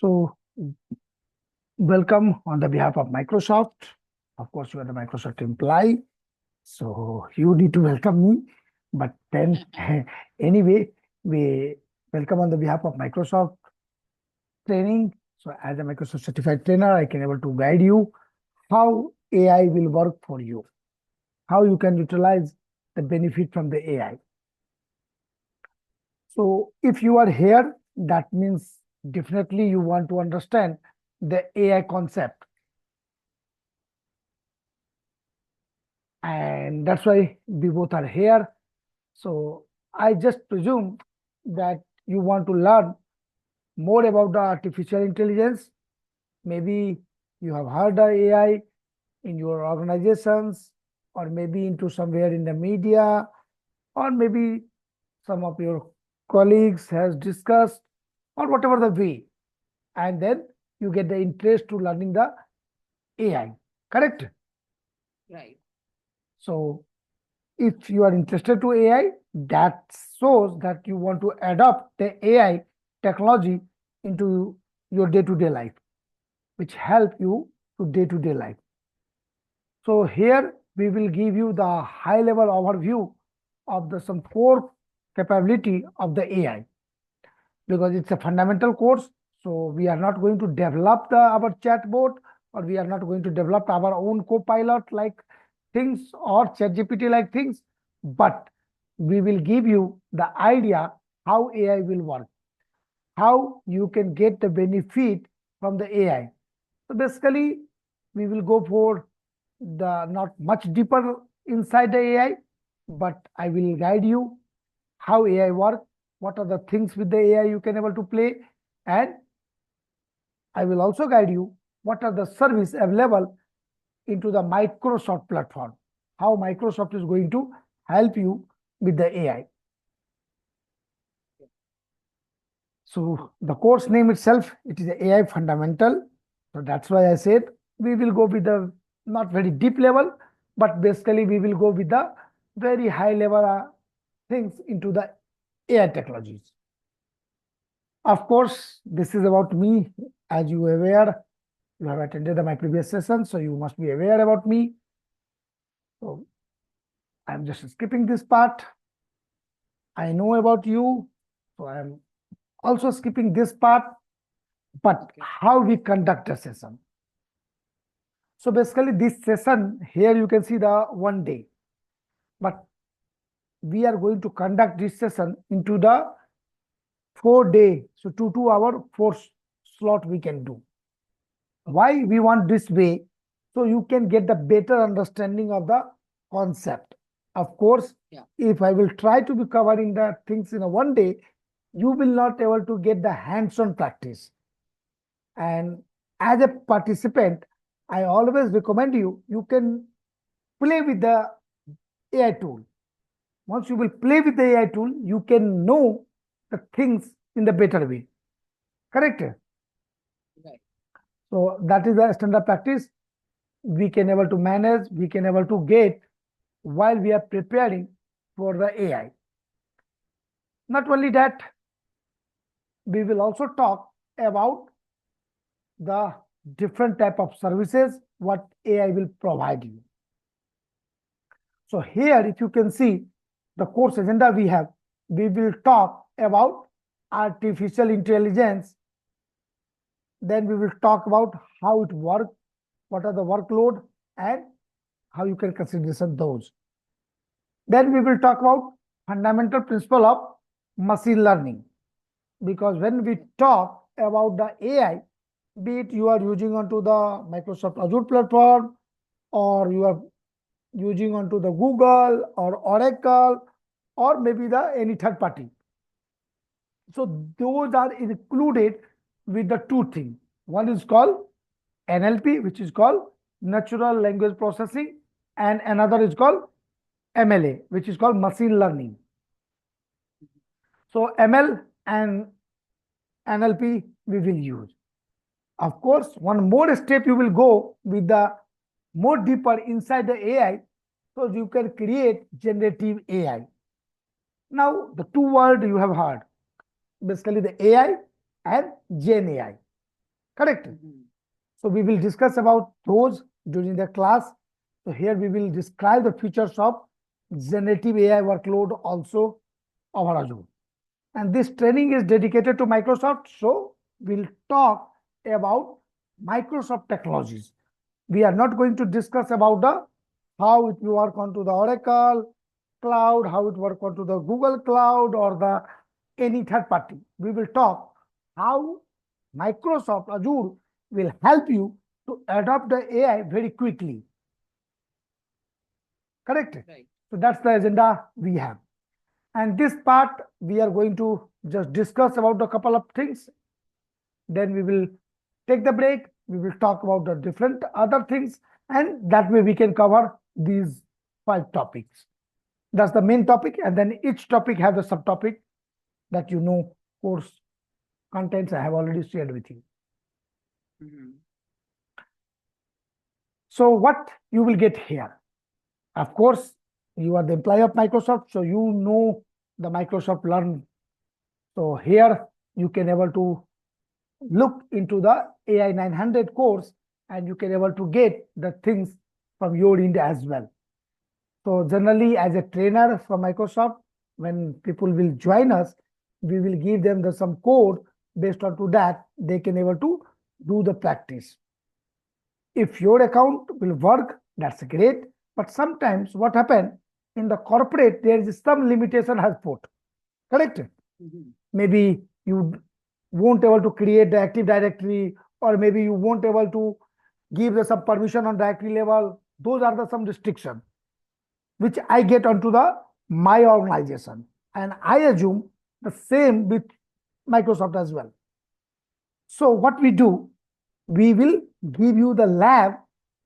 So, welcome on the behalf of Microsoft. Of course, you are the Microsoft employee, so you need to welcome me. But then, anyway, we welcome on the behalf of Microsoft training. So, as a Microsoft certified trainer, I can able to guide you how AI will work for you, how you can utilize the benefit from the AI. So, if you are here, that means definitely you want to understand the AI concept. And that's why we both are here. So I just presume that you want to learn more about the artificial intelligence. Maybe you have heard the AI in your organizations, or maybe into somewhere in the media, or maybe some of your colleagues has discussed, or whatever the way. And then you get the interest to learning the AI, correct? Right. So if you are interested to AI, that shows that you want to adopt the AI technology into your day-to-day life, which help you to day-to-day life. So here we will give you the high-level overview of the some core capability of the AI, because it's a fundamental course. So we are not going to develop our chatbot, or we are not going to develop our own copilot like things or ChatGPT like things, but we will give you the idea how AI will work, how you can get the benefit from the AI. So basically, we will go for the not much deeper inside the AI, but I will guide you how AI work, what are the things with the AI you can able to play, and I will also guide you what are the service available into the Microsoft platform, how Microsoft is going to help you with the AI. So the course name itself, it is AI fundamental. So that's why I said we will go with the not very deep level, but basically we will go with the very high level things into the AI technologies. Of course, this is about me. As you are aware, you have attended my previous session, so you must be aware about me. So I'm just skipping this part. I know about you, so I'm also skipping this part, but how we conduct a session. So basically this session here, you can see the 1 day, but we are going to conduct this session into the 4 day. So 2 hour, 4 slot we can do. Why we want this way? So you can get the better understanding of the concept. Of course, if I will try to be covering the things in a 1 day, you will not able to get the hands-on practice. And as a participant, I always recommend you can play with the AI tool. Once you will play with the AI tool, you can know the things in the better way. Correct? Right. So that is the standard practice. We can able to manage, we can able to get while we are preparing for the AI. Not only that, we will also talk about the different type of services what AI will provide you. So here, if you can see the course agenda we have, we will talk about artificial intelligence. Then we will talk about how it works, what are the workload, and how you can consider those. Then we will talk about fundamental principle of machine learning. Because when we talk about the AI, be it you are using onto the Microsoft Azure platform, or you are using onto the Google or Oracle, or maybe the any third party. So those are included with the two things. One is called NLP, which is called natural language processing, and another is called MLA, which is called machine learning. So ML and NLP we will use. Of course, one more step you will go with the more deeper inside the AI, so you can create generative AI. Now, the two words you have heard, basically the AI and Gen AI. Correct? Mhm. So we will discuss about those during the class. So here we will describe the features of generative AI workload also over Azure. And this training is dedicated to Microsoft. So we'll talk about Microsoft technologies. We are not going to discuss about the how it will work onto the Oracle cloud, how it work onto the Google cloud or the any third party. We will talk how Microsoft Azure will help you to adopt the AI very quickly. Correct? Right. So that's the agenda we have. And this part, we are going to just discuss about a couple of things. Then we will take the break. We will talk about the different other things. And that way we can cover these 5 topics. That's the main topic. And then each topic has a subtopic that you know course contents I have already shared with you. Mhm. So what you will get here? Of course, you are the employee of Microsoft, so you know the Microsoft Learn. So here you can able to look into the AI 900 course and you can able to get the things from your end as well. So generally as a trainer from Microsoft, when people will join us, we will give them some code based on to that they can able to do the practice. If your account will work, that's great. But sometimes what happen in the corporate, there is some limitation has put. Correct? Mhm. Maybe you won't able to create the Active Directory, or maybe you won't able to give the some permission on directory level. Those are the some restrictions which I get onto the my organization, and I assume the same with Microsoft as well. So what we do, we will give you the lab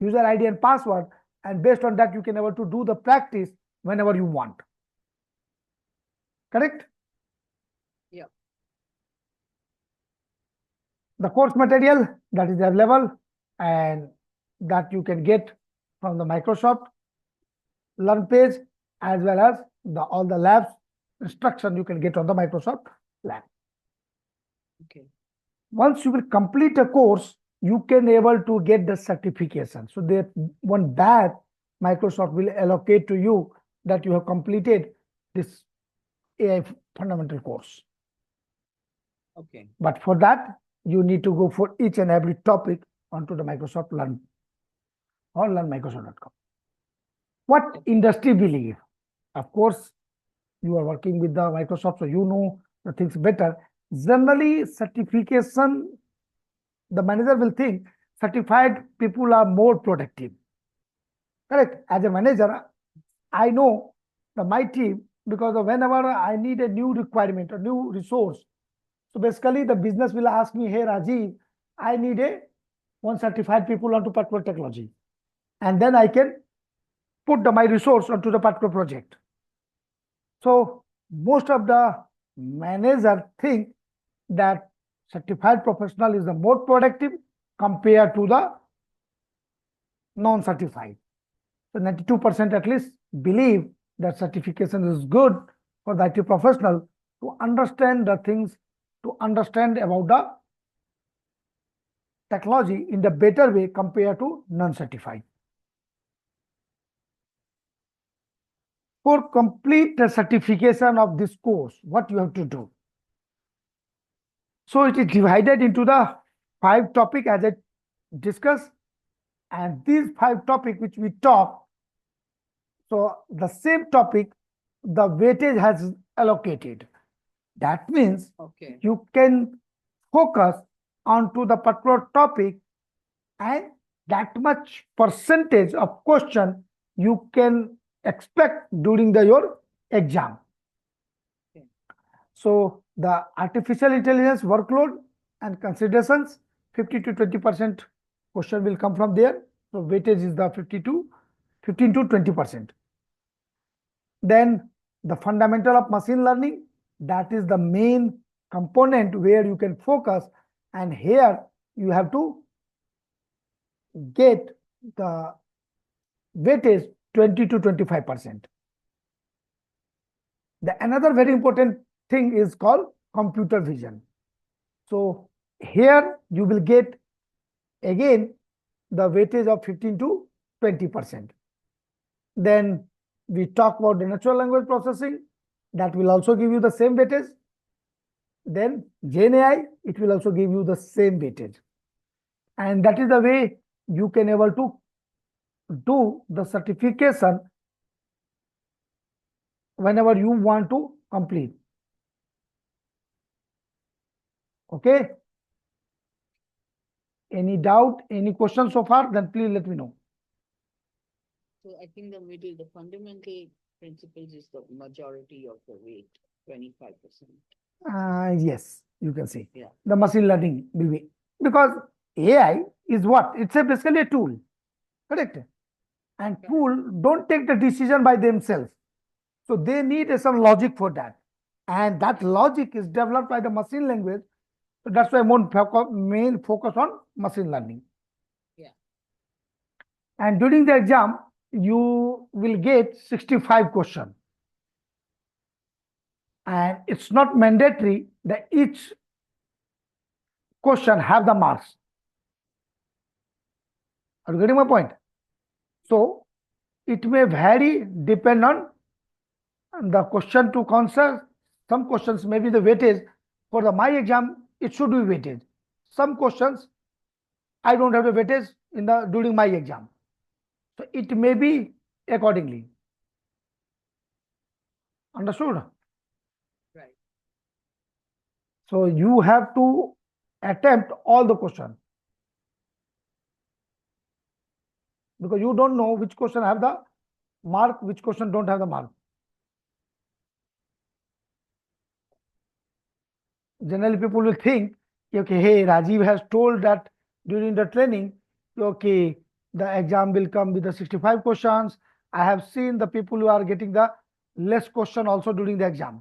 user ID and password, and based on that you can able to do the practice whenever you want. Correct? Yeah. The course material that is available and that you can get from the Microsoft Learn page, as well as all the labs instruction you can get on the Microsoft Lab. Okay. Once you will complete a course, you can able to get the certification. So that one badge Microsoft will allocate to you that you have completed this AI fundamental course. Okay. But for that, you need to go for each and every topic onto the Microsoft Learn or learnmicrosoft.com. What industry believe? Of course, you are working with the Microsoft, so you know the things better. Generally, certification, the manager will think certified people are more productive. Correct? As a manager, I know my team, because whenever I need a new requirement, a new resource, so basically the business will ask me, hey Rajiv, I need one certified people onto particular technology. And then I can put my resource onto the particular project. So most of the manager think that certified professional is the more productive compared to the non-certified. So 92% at least believe that certification is good for the IT professional to understand the things, to understand about the technology in the better way compared to non-certified. For complete the certification of this course, what you have to do? So it is divided into the 5 topics as I discussed, and these 5 topics which we talk, so the same topic, the weightage has allocated. That means Okay. you can focus onto the particular topic, and that much percentage of question you can expect during your exam. Okay. So the artificial intelligence workload and considerations, 50 to 20% question will come from there. So weightage is the 15 to 20%. Then the fundamental of machine learning, that is the main component where you can focus, and here you have to get the weightage 20 to 25%. The another very important thing is called computer vision. So here you will get again the weightage of 15 to 20%. Then we talk about the natural language processing, that will also give you the same weightage. Then GenAI, it will also give you the same weightage. And that is the way you can able to do the certification whenever you want to complete. Okay. Any doubt, any question so far? Then please let me know. So I think the middle, the fundamental principles is the majority of the weight, 25%. Yes, you can see. Yeah. The machine learning will be, because AI is what? It's basically a tool, correct? And tool don't take the decision by themselves. So they need some logic for that. And that logic is developed by the machine language. So that's why main focus on machine learning. Yeah. And during the exam, you will get 65 questions. And it's not mandatory that each question have the marks. Are you getting my point? So it may vary depend on the question to answer. Some questions may be the weightage. For the my exam, it should be weightage. Some questions I don't have the weightage in the during my exam. So it may be accordingly. Understood? Right. So you have to attempt all the questions, because you don't know which question have the mark, which question don't have the mark. Generally, people will think, okay, hey, Rajiv has told that during the training, okay, the exam will come with the 65 questions. I have seen the people who are getting the less question also during the exam.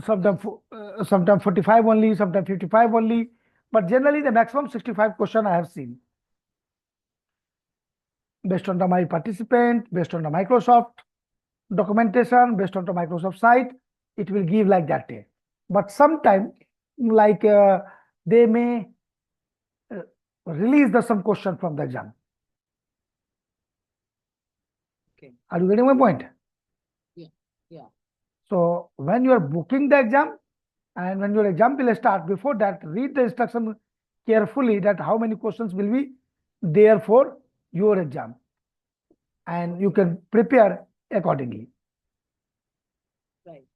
Sometimes 45 only, sometimes 55 only, but generally the maximum 65 question I have seen. Based on the my participant, based on the Microsoft documentation, based on the Microsoft site, it will give like that. But sometimes, like they may release some question from the exam. Okay. Are you getting my point? Yeah. So when you are booking the exam and when your exam will start, before that, read the instruction carefully that how many questions will be there for your exam, and you can prepare accordingly. Right.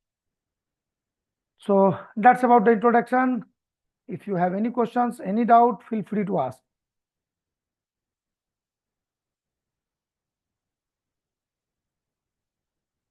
So that's about the introduction. If you have any questions, any doubt, feel free to ask.